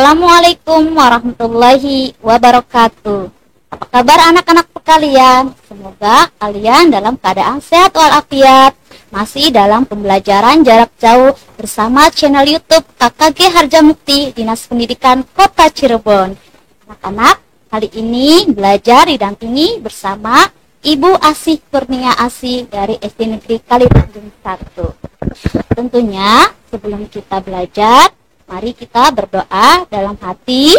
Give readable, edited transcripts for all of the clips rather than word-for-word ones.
Assalamualaikum warahmatullahi wabarakatuh. Apa kabar anak-anak sekalian? Semoga kalian dalam keadaan sehat walafiat. Masih dalam pembelajaran jarak jauh bersama channel YouTube KKG Harjamukti Dinas Pendidikan Kota Cirebon. Anak-anak, kali ini belajar didampingi bersama Ibu Asih Kurnia Asih dari SD Negeri Kalitanjung 1. Tentunya sebelum kita belajar, mari kita berdoa dalam hati,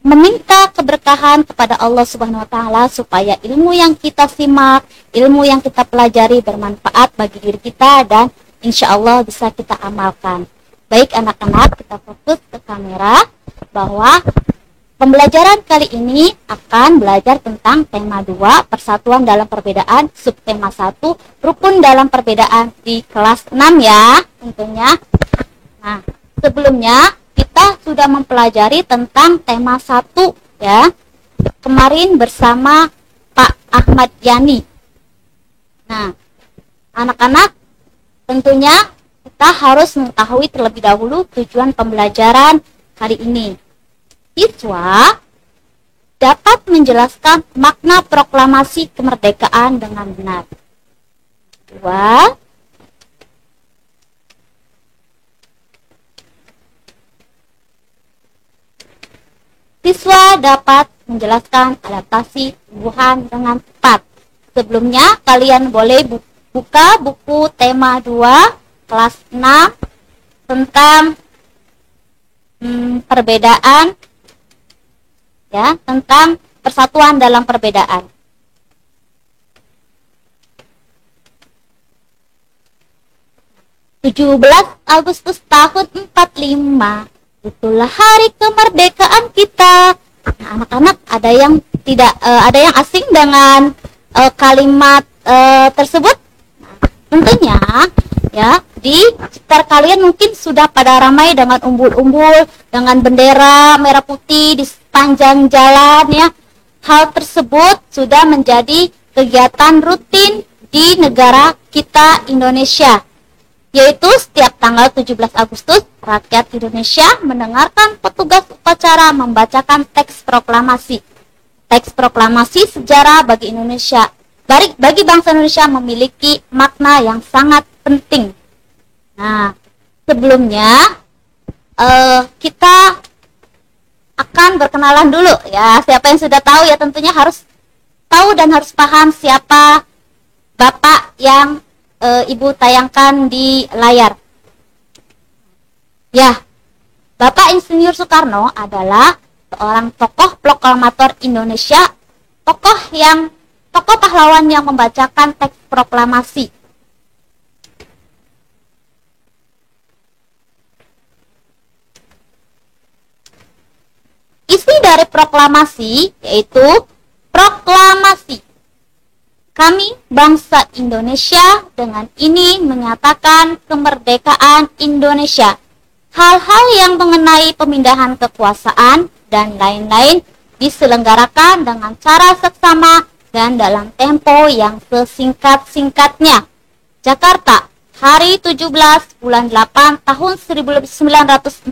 meminta keberkahan kepada Allah Subhanahu wa Ta'ala supaya ilmu yang kita simak, ilmu yang kita pelajari bermanfaat bagi diri kita dan insya Allah bisa kita amalkan. Baik anak-anak, kita fokus ke kamera bahwa pembelajaran kali ini akan belajar tentang tema 2, persatuan dalam perbedaan, subtema 1, rukun dalam perbedaan di kelas 6 ya tentunya. Nah, sebelumnya kita sudah mempelajari tentang tema 1 ya. Kemarin bersama Pak Ahmad Yani. Nah, anak-anak tentunya kita harus mengetahui terlebih dahulu tujuan pembelajaran kali ini. Siswa dapat menjelaskan makna proklamasi kemerdekaan dengan benar. 2. Siswa dapat menjelaskan adaptasi tumbuhan dengan tepat. Sebelumnya, kalian boleh buka buku tema 2 kelas 6 tentang perbedaan ya, tentang persatuan dalam perbedaan. Agustus tahun 45. Itulah hari kemerdekaan kita. Nah, anak-anak ada yang tidak ada yang asing dengan kalimat tersebut? Nah, tentunya ya di sekitar kalian mungkin sudah pada ramai dengan umbul-umbul, dengan bendera merah putih di sepanjang jalan ya. Hal tersebut sudah menjadi kegiatan rutin di negara kita Indonesia. Yaitu setiap tanggal 17 Agustus, rakyat Indonesia mendengarkan petugas upacara membacakan teks proklamasi. Teks proklamasi sejarah bagi Indonesia, bagi bangsa Indonesia memiliki makna yang sangat penting. Nah, sebelumnya kita akan berkenalan dulu ya. Siapa yang sudah tahu ya tentunya harus tahu dan harus paham siapa Bapak yang Ibu tayangkan di layar. Ya, Bapak Insinyur Soekarno adalah seorang tokoh proklamator Indonesia, tokoh pahlawan yang membacakan teks proklamasi. Isi dari proklamasi yaitu proklamasi. Kami bangsa Indonesia dengan ini menyatakan kemerdekaan Indonesia. Hal-hal yang mengenai pemindahan kekuasaan dan lain-lain diselenggarakan dengan cara seksama dan dalam tempo yang sesingkat-singkatnya. Jakarta, hari 17 bulan 8 tahun 1945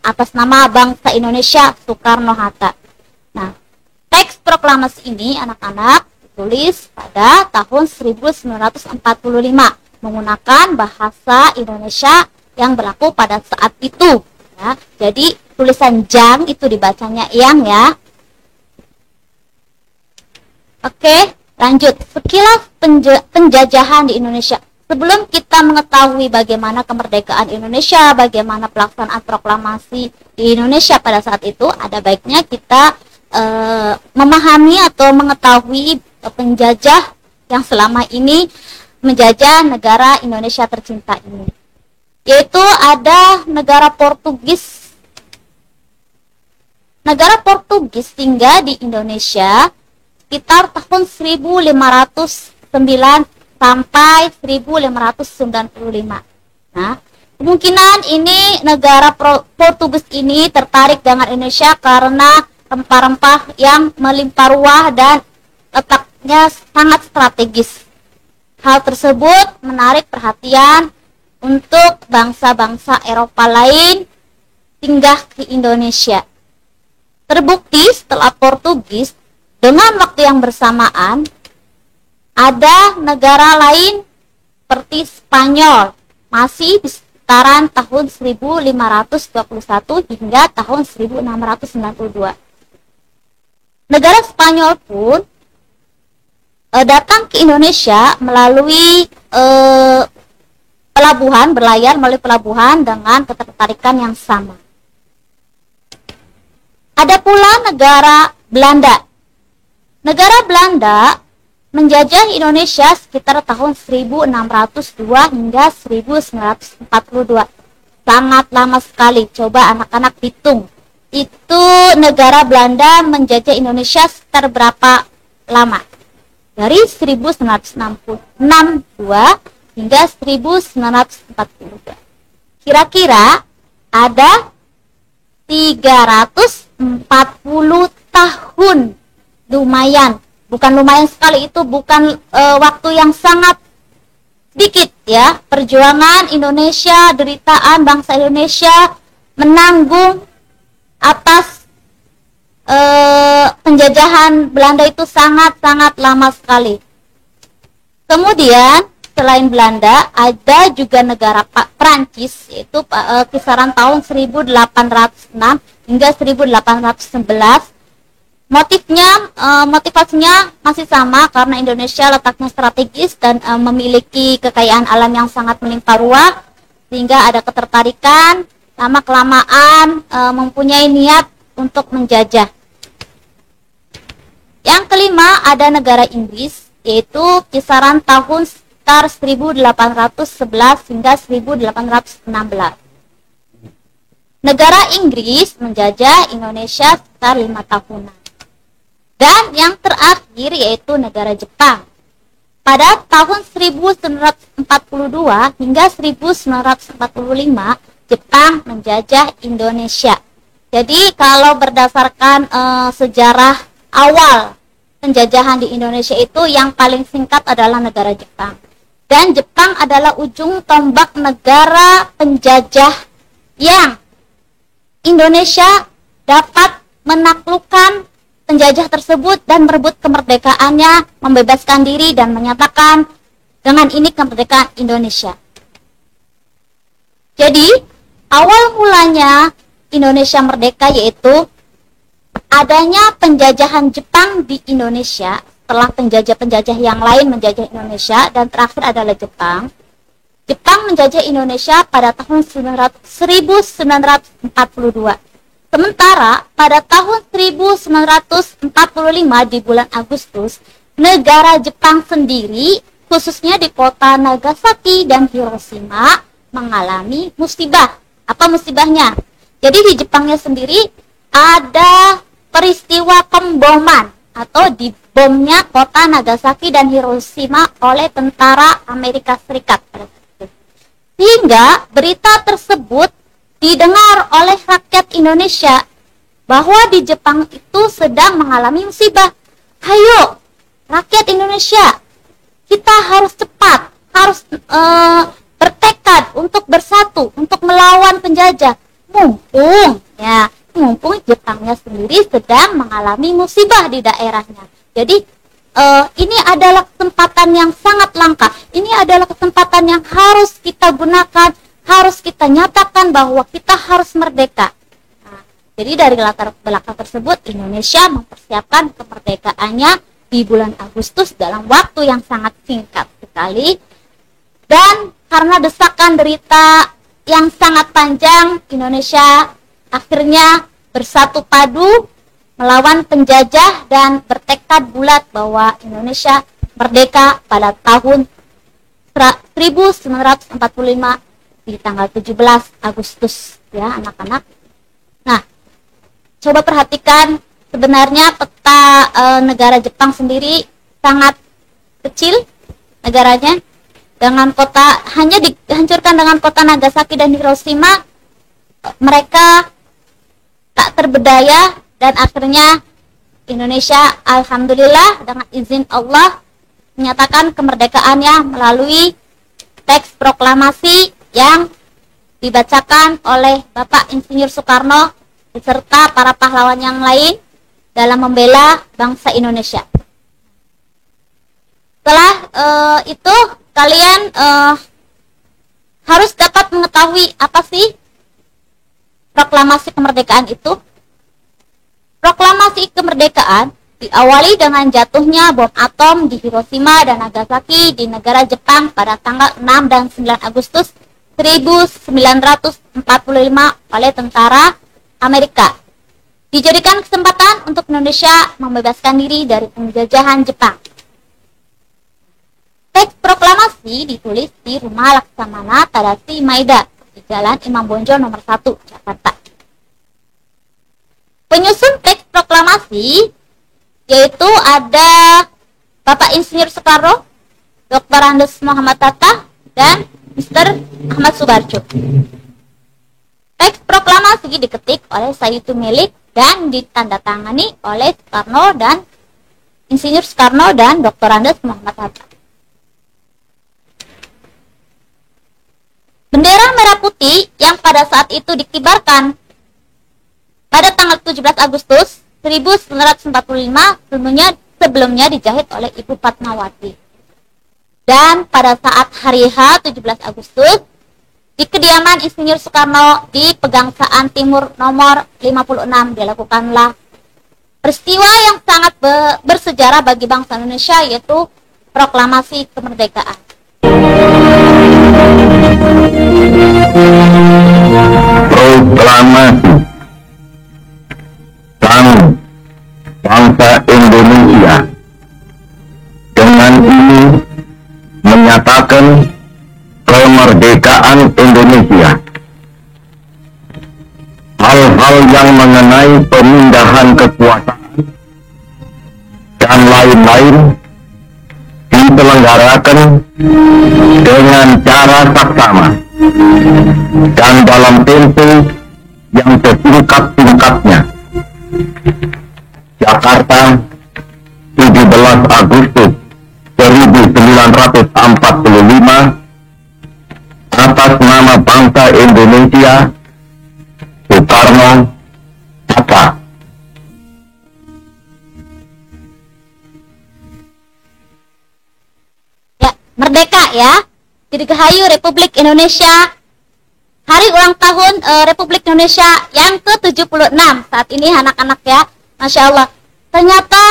atas nama bangsa Indonesia Soekarno-Hatta. Nah, teks proklamasi ini anak-anak tulis pada tahun 1945 menggunakan bahasa Indonesia yang berlaku pada saat itu ya. Jadi tulisan jang itu dibacanya yang ya. Oke, lanjut. Sekilas penjajahan di Indonesia. Sebelum kita mengetahui bagaimana kemerdekaan Indonesia, bagaimana pelaksanaan proklamasi di Indonesia pada saat itu, ada baiknya kita memahami atau mengetahui penjajah yang selama ini menjajah negara Indonesia tercinta ini. Yaitu ada negara Portugis. Negara Portugis tinggal di Indonesia sekitar tahun 1509 sampai 1595. Nah, kemungkinan ini negara Portugis ini tertarik dengan Indonesia karena rempah-rempah yang melimpah ruah dan letaknya sangat strategis. Hal tersebut menarik perhatian untuk bangsa-bangsa Eropa lain singgah ke Indonesia. Terbukti setelah Portugis, dengan waktu yang bersamaan, ada negara lain seperti Spanyol, masih di sekitaran tahun 1521 hingga tahun 1692. Negara Spanyol pun datang ke Indonesia melalui pelabuhan, berlayar melalui pelabuhan dengan ketertarikan yang sama. Ada pula negara Belanda. Negara Belanda menjajah Indonesia sekitar tahun 1602 hingga 1942. Sangat lama sekali. Coba anak-anak hitung. Itu negara Belanda menjajah Indonesia sekitar berapa lama? Dari 1962 hingga 1942. Kira-kira ada 340 tahun. Lumayan. Bukan lumayan sekali, itu bukan waktu yang sangat sedikit ya. Perjuangan Indonesia, deritaan bangsa Indonesia menanggung atas penjajahan Belanda itu sangat-sangat lama sekali. Kemudian selain Belanda ada juga negara Prancis, yaitu kisaran tahun 1806 hingga 1811. Motivasinya masih sama karena Indonesia letaknya strategis dan memiliki kekayaan alam yang sangat melimpah ruah, sehingga ada ketertarikan lama-kelamaan mempunyai niat untuk menjajah. Yang kelima ada negara Inggris, yaitu kisaran tahun sekitar 1811 hingga 1816. Negara Inggris menjajah Indonesia sekitar 5 tahunan. Dan yang terakhir yaitu negara Jepang. Pada tahun 1942 hingga 1945, Jepang menjajah Indonesia. Jadi kalau berdasarkan sejarah awal penjajahan di Indonesia itu, yang paling singkat adalah negara Jepang. Dan Jepang adalah ujung tombak negara penjajah yang Indonesia dapat menaklukkan penjajah tersebut dan merebut kemerdekaannya, membebaskan diri dan menyatakan dengan ini kemerdekaan Indonesia. Jadi, awal mulanya Indonesia merdeka yaitu adanya penjajahan Jepang di Indonesia. Setelah penjajah-penjajah yang lain menjajah Indonesia dan terakhir adalah Jepang. Jepang menjajah Indonesia pada tahun 1942. Sementara pada tahun 1945 di bulan Agustus, negara Jepang sendiri, khususnya di kota Nagasaki dan Hiroshima, mengalami musibah. Apa musibahnya? Jadi di Jepangnya sendiri ada peristiwa pemboman atau dibomnya kota Nagasaki dan Hiroshima oleh tentara Amerika Serikat. Sehingga berita tersebut didengar oleh rakyat Indonesia bahwa di Jepang itu sedang mengalami musibah. Hayo, rakyat Indonesia, kita harus cepat, harus bertekad untuk bersatu, untuk melawan penjajah. Mumpung Jepangnya sendiri sedang mengalami musibah di daerahnya. Jadi ini adalah kesempatan yang sangat langka. Ini adalah kesempatan yang harus kita gunakan, harus kita nyatakan bahwa kita harus merdeka. Nah, jadi dari latar belakang tersebut, Indonesia mempersiapkan kemerdekaannya di bulan Agustus dalam waktu yang sangat singkat sekali. Dan karena desakan derita yang sangat panjang, Indonesia akhirnya bersatu padu melawan penjajah dan bertekad bulat bahwa Indonesia merdeka pada tahun 1945 di tanggal 17 Agustus ya anak-anak. Nah, coba perhatikan sebenarnya peta negara Jepang sendiri sangat kecil negaranya, dengan kota hanya dihancurkan dengan kota Nagasaki dan Hiroshima. Mereka tak terberdaya dan akhirnya Indonesia alhamdulillah dengan izin Allah menyatakan kemerdekaannya melalui teks proklamasi yang dibacakan oleh Bapak Insinyur Soekarno beserta para pahlawan yang lain dalam membela bangsa Indonesia. Setelah itu kalian harus dapat mengetahui apa sih proklamasi kemerdekaan itu. Proklamasi kemerdekaan diawali dengan jatuhnya bom atom di Hiroshima dan Nagasaki di negara Jepang pada tanggal 6 dan 9 Agustus 1945 oleh tentara Amerika. Dijadikan kesempatan untuk Indonesia membebaskan diri dari penjajahan Jepang. Teks proklamasi ditulis di Rumah Laksamana Tadashi Maeda di Jalan Imam Bonjol nomor 1, Jakarta. Penyusun teks proklamasi yaitu ada Bapak Insinyur Soekarno, Dr. Andes Muhammad Hatta, dan Mr. Ahmad Subarjo. Teks proklamasi diketik oleh Sayyidu Milik dan ditandatangani oleh Soekarno dan Insinyur Soekarno dan Dr. Andes Muhammad Hatta. Bendera merah putih yang pada saat itu dikibarkan pada tanggal 17 Agustus 1945 sebelumnya dijahit oleh Ibu Fatmawati. Dan pada saat hari H 17 Agustus di kediaman Insinyur Soekarno di Pegangsaan Timur nomor 56 dilakukanlah peristiwa yang sangat bersejarah bagi bangsa Indonesia, yaitu proklamasi kemerdekaan. Proklamasi bangsa Indonesia dengan ini menyatakan kemerdekaan Indonesia. Hal-hal yang mengenai pemindahan kekuasaan dan lain-lain diselenggarakan dengan cara saksama dan dalam tempo yang setingkat-tingkatnya. Jakarta, 17 Agustus 1945, atas nama bangsa Indonesia, Soekarno, Hatta. Ya, merdeka ya. Dirgahayu Republik Indonesia. Hari ulang tahun Republik Indonesia yang ke-76 saat ini anak-anak ya. Masya Allah. Ternyata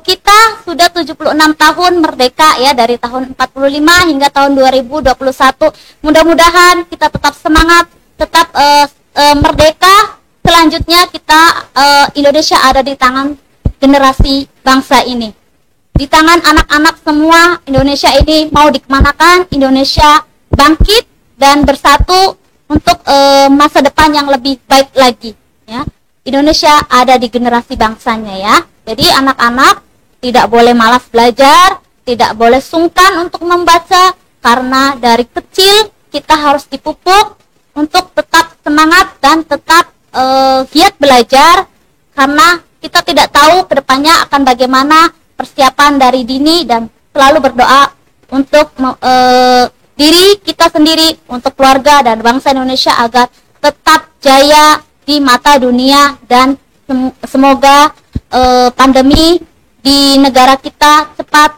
kita sudah 76 tahun merdeka ya, dari tahun 45 hingga tahun 2021. Mudah-mudahan kita tetap semangat, tetap merdeka. Selanjutnya kita Indonesia ada di tangan generasi bangsa ini. Di tangan anak-anak semua. Indonesia ini mau dikemanakan, Indonesia bangkit dan bersatu untuk masa depan yang lebih baik lagi ya. Indonesia ada di generasi bangsanya ya. Jadi anak-anak tidak boleh malas belajar, tidak boleh sungkan untuk membaca, karena dari kecil kita harus dipupuk untuk tetap semangat dan tetap giat belajar, karena kita tidak tahu kedepannya akan bagaimana persiapan dari dini, dan selalu berdoa untuk diri kita sendiri, untuk keluarga dan bangsa Indonesia agar tetap jaya di mata dunia, dan semoga pandemi di negara kita cepat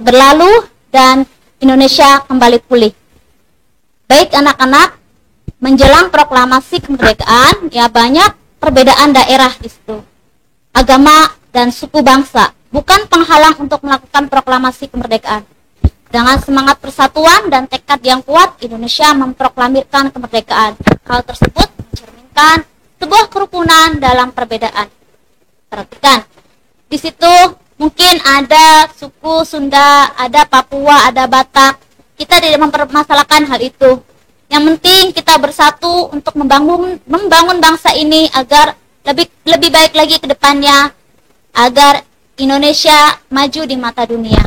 berlalu dan Indonesia kembali pulih. Baik anak-anak, menjelang proklamasi kemerdekaan ya banyak perbedaan daerah di situ. Agama dan suku bangsa bukan penghalang untuk melakukan proklamasi kemerdekaan. Dengan semangat persatuan dan tekad yang kuat, Indonesia memproklamirkan kemerdekaan. Hal tersebut mencerminkan sebuah kerukunan dalam perbedaan. Perhatikan, di situ mungkin ada suku Sunda, ada Papua, ada Batak. Kita tidak mempermasalahkan hal itu. Yang penting kita bersatu untuk membangun bangsa ini agar lebih baik lagi ke depannya, agar Indonesia maju di mata dunia.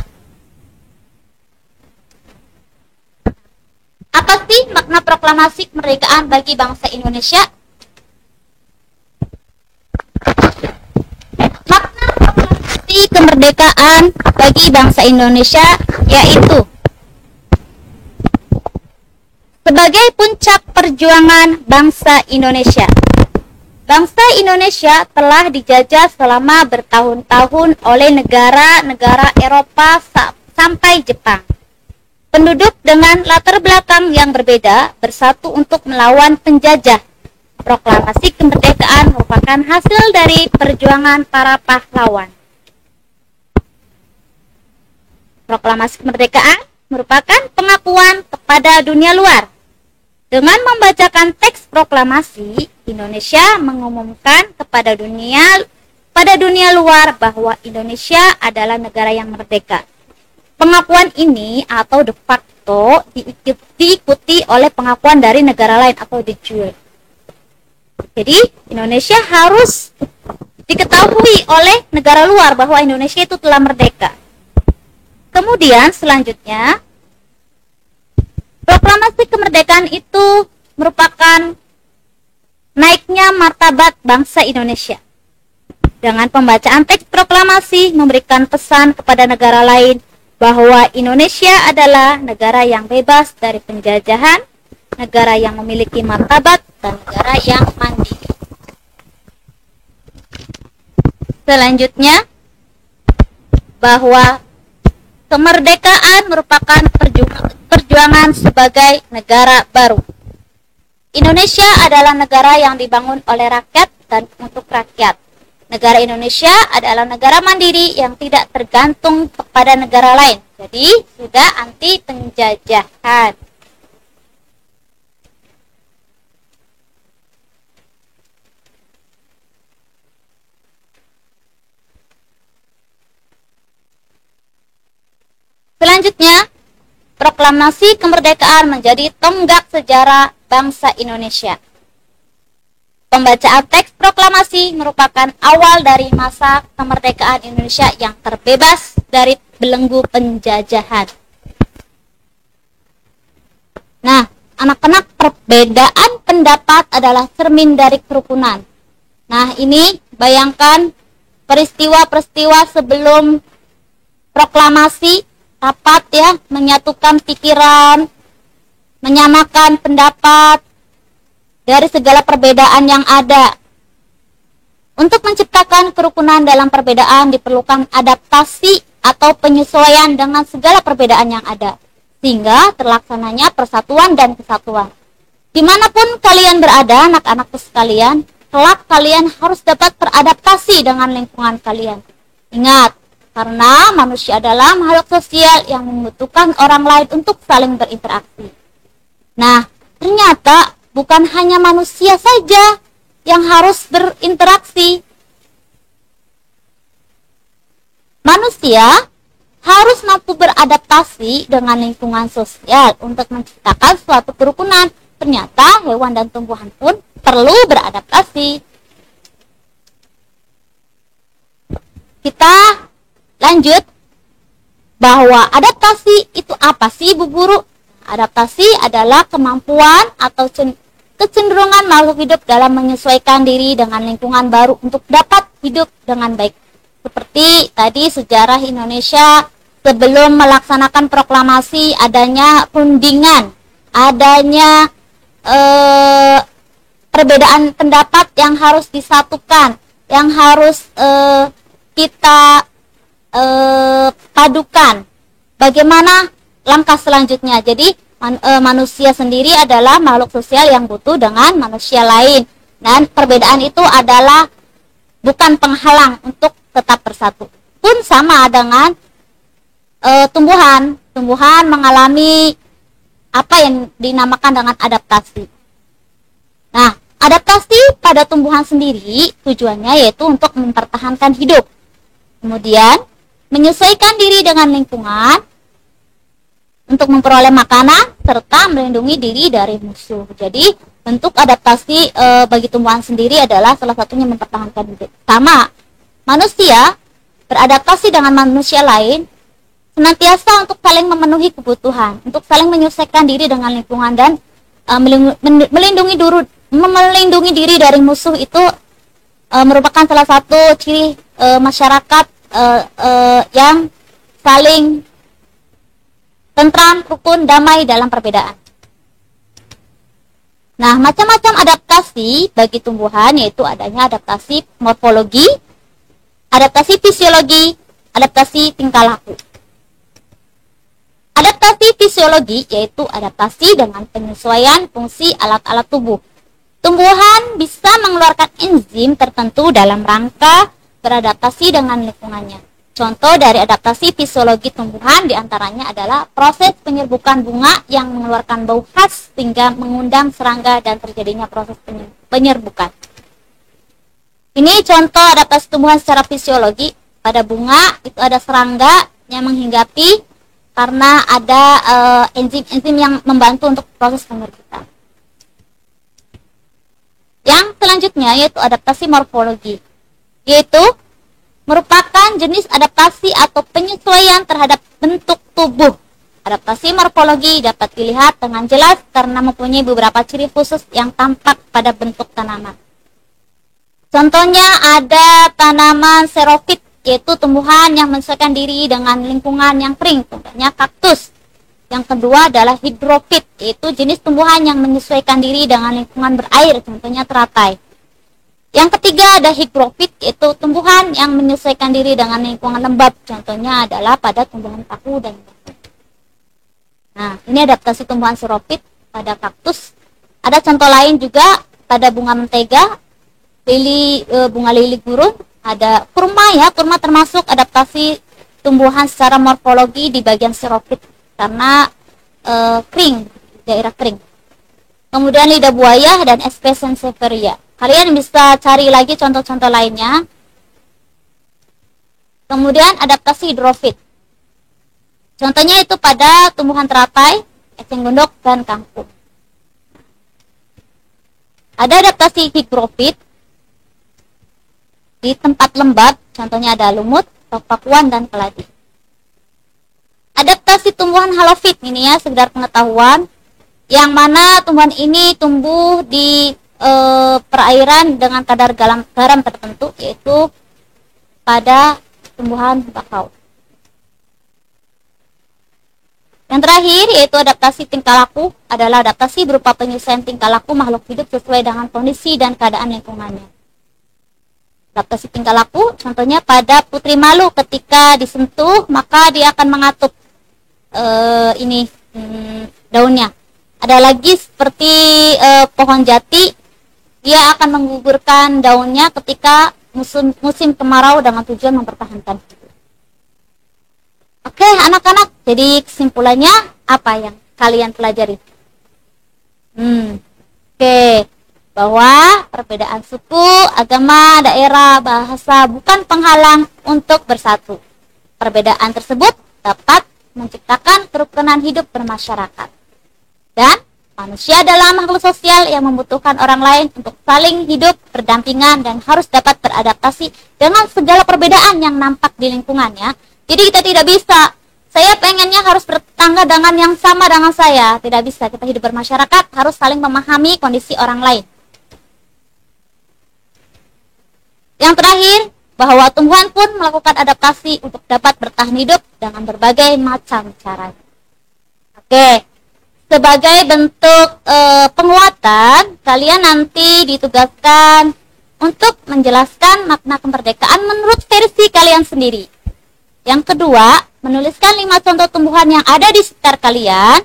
Apa sih makna proklamasi kemerdekaan bagi bangsa Indonesia? Makna proklamasi kemerdekaan bagi bangsa Indonesia yaitu sebagai puncak perjuangan bangsa Indonesia. Bangsa Indonesia telah dijajah selama bertahun-tahun oleh negara-negara Eropa sampai Jepang. Penduduk dengan latar belakang yang berbeda bersatu untuk melawan penjajah. Proklamasi kemerdekaan merupakan hasil dari perjuangan para pahlawan. Proklamasi kemerdekaan merupakan pengakuan kepada dunia luar. Dengan membacakan teks proklamasi, Indonesia mengumumkan kepada dunia luar bahwa Indonesia adalah negara yang merdeka. Pengakuan ini atau de facto diikuti oleh pengakuan dari negara lain atau de jure. Jadi Indonesia harus diketahui oleh negara luar bahwa Indonesia itu telah merdeka. Kemudian selanjutnya, proklamasi kemerdekaan itu merupakan naiknya martabat bangsa Indonesia. Dengan pembacaan teks proklamasi memberikan pesan kepada negara lain bahwa Indonesia adalah negara yang bebas dari penjajahan, negara yang memiliki martabat, dan negara yang mandiri. Selanjutnya, bahwa kemerdekaan merupakan perjuangan sebagai negara baru. Indonesia adalah negara yang dibangun oleh rakyat dan untuk rakyat. Negara Indonesia adalah negara mandiri yang tidak tergantung kepada negara lain. Jadi, sudah anti penjajahan. Selanjutnya, proklamasi kemerdekaan menjadi tonggak sejarah bangsa Indonesia. Pembacaan teks proklamasi merupakan awal dari masa kemerdekaan Indonesia yang terbebas dari belenggu penjajahan. Nah, anak-anak, perbedaan pendapat adalah cermin dari kerukunan. Nah, ini bayangkan peristiwa-peristiwa sebelum proklamasi, rapat ya, menyatukan pikiran, menyamakan pendapat dari segala perbedaan yang ada. Untuk menciptakan kerukunan dalam perbedaan diperlukan adaptasi atau penyesuaian dengan segala perbedaan yang ada, sehingga terlaksananya persatuan dan kesatuan. Dimanapun kalian berada, anak-anakku sekalian, kelak kalian harus dapat beradaptasi dengan lingkungan kalian. Ingat, karena manusia adalah makhluk sosial yang membutuhkan orang lain untuk saling berinteraksi. Nah, ternyata bukan hanya manusia saja yang harus berinteraksi. Manusia harus mampu beradaptasi dengan lingkungan sosial untuk menciptakan suatu kerukunan. Ternyata hewan dan tumbuhan pun perlu beradaptasi. Kita lanjut, bahwa adaptasi itu apa sih, Bu Guru? Adaptasi adalah kemampuan atau kecenderungan makhluk hidup dalam menyesuaikan diri dengan lingkungan baru untuk dapat hidup dengan baik. Seperti tadi sejarah Indonesia sebelum melaksanakan proklamasi, adanya rundingan, adanya perbedaan pendapat yang harus disatukan, yang harus kita padukan. Bagaimana langkah selanjutnya? Jadi manusia sendiri adalah makhluk sosial yang butuh dengan manusia lain, dan perbedaan itu adalah bukan penghalang untuk tetap bersatu. Pun sama dengan tumbuhan mengalami apa yang dinamakan dengan adaptasi. Nah, adaptasi pada tumbuhan sendiri tujuannya yaitu untuk mempertahankan hidup, kemudian menyesuaikan diri dengan lingkungan untuk memperoleh makanan serta melindungi diri dari musuh. Jadi bentuk adaptasi bagi tumbuhan sendiri adalah salah satunya mempertahankan hidup. Sama, manusia beradaptasi dengan manusia lain senantiasa untuk saling memenuhi kebutuhan, untuk saling menyesuaikan diri dengan lingkungan, dan melindungi diri dari musuh itu merupakan salah satu ciri masyarakat yang saling tentram, rukun, damai dalam perbedaan. Nah, macam-macam adaptasi bagi tumbuhan yaitu adanya adaptasi morfologi, adaptasi fisiologi, adaptasi tingkah laku. Adaptasi fisiologi yaitu adaptasi dengan penyesuaian fungsi alat-alat tubuh. Tumbuhan bisa mengeluarkan enzim tertentu dalam rangka beradaptasi dengan lingkungannya. Contoh dari adaptasi fisiologi tumbuhan diantaranya adalah proses penyerbukan bunga yang mengeluarkan bau khas sehingga mengundang serangga dan terjadinya proses penyerbukan. Ini contoh adaptasi tumbuhan secara fisiologi. Pada bunga itu ada serangga yang menghinggapi karena ada enzim-enzim yang membantu untuk proses penyerbukan. Yang selanjutnya yaitu adaptasi morfologi, yaitu merupakan jenis adaptasi atau penyesuaian terhadap bentuk tubuh. Adaptasi morfologi dapat dilihat dengan jelas karena mempunyai beberapa ciri khusus yang tampak pada bentuk tanaman. Contohnya ada tanaman xerophyt, yaitu tumbuhan yang menyesuaikan diri dengan lingkungan yang kering, contohnya kaktus. Yang kedua adalah hidrofit, yaitu jenis tumbuhan yang menyesuaikan diri dengan lingkungan berair, contohnya teratai. Yang ketiga ada higrofit, yaitu tumbuhan yang menyesuaikan diri dengan lingkungan lembab, contohnya adalah pada tumbuhan paku dan batu. Nah, ini adaptasi tumbuhan xerophyt pada kaktus. Ada contoh lain juga pada bunga mentega, bunga lili gurun, ada kurma ya, kurma termasuk adaptasi tumbuhan secara morfologi di bagian xerophyt karena kering, daerah kering. Kemudian lidah buaya dan SP sansevieria. Kalian bisa cari lagi contoh-contoh lainnya. Kemudian adaptasi hidrofit. Contohnya itu pada tumbuhan teratai, eceng gondok, dan kangkung. Ada adaptasi higrofit di tempat lembab, contohnya ada lumut, pakuan, dan keladi. Adaptasi tumbuhan halofit ini ya, sekedar pengetahuan, yang mana tumbuhan ini tumbuh di perairan dengan kadar garam tertentu, yaitu pada tumbuhan bakau. Yang terakhir yaitu adaptasi tingkah laku adalah adaptasi berupa penyesuaian tingkah laku makhluk hidup sesuai dengan kondisi dan keadaan lingkungannya. Adaptasi tingkah laku contohnya pada putri malu, ketika disentuh maka dia akan mengatup daunnya. Ada lagi seperti pohon jati, dia akan menggugurkan daunnya ketika musim kemarau dengan tujuan mempertahankan. Oke, anak-anak, jadi kesimpulannya apa yang kalian pelajari? Oke, bahwa perbedaan suku, agama, daerah, bahasa bukan penghalang untuk bersatu. Perbedaan tersebut dapat menciptakan kerukunan hidup bermasyarakat. Dan manusia adalah makhluk sosial yang membutuhkan orang lain untuk saling hidup berdampingan dan harus dapat beradaptasi dengan segala perbedaan yang nampak di lingkungannya. Jadi kita tidak bisa, saya pengennya harus bertetangga dengan yang sama dengan saya. Tidak bisa, kita hidup bermasyarakat harus saling memahami kondisi orang lain. Yang terakhir, bahwa tumbuhan pun melakukan adaptasi untuk dapat bertahan hidup dengan berbagai macam cara. Oke. Sebagai bentuk penguatan, kalian nanti ditugaskan untuk menjelaskan makna kemerdekaan menurut versi kalian sendiri. Yang kedua, menuliskan 5 contoh tumbuhan yang ada di sekitar kalian.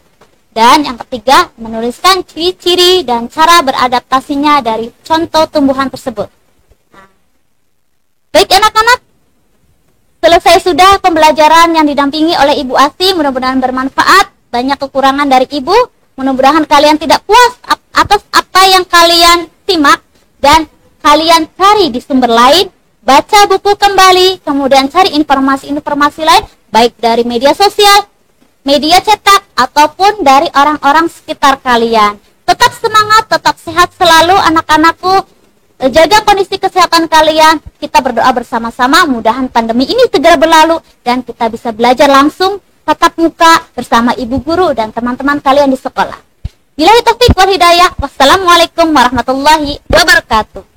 Dan yang ketiga, menuliskan ciri-ciri dan cara beradaptasinya dari contoh tumbuhan tersebut. Baik anak-anak, selesai sudah pembelajaran yang didampingi oleh Ibu Asi, mudah-mudahan bermanfaat. Banyak kekurangan dari ibu, mudah-mudahan kalian tidak puas atas apa yang kalian simak dan kalian cari di sumber lain, baca buku kembali, kemudian cari informasi-informasi lain baik dari media sosial, media cetak ataupun dari orang-orang sekitar kalian. Tetap semangat, tetap sehat selalu anak-anakku. Jaga kondisi kesehatan kalian. Kita berdoa bersama-sama mudahan pandemi ini segera berlalu dan kita bisa belajar langsung tatap muka bersama ibu guru dan teman-teman kalian di sekolah. Billahi taufik wal hidayah. Wassalamualaikum warahmatullahi wabarakatuh.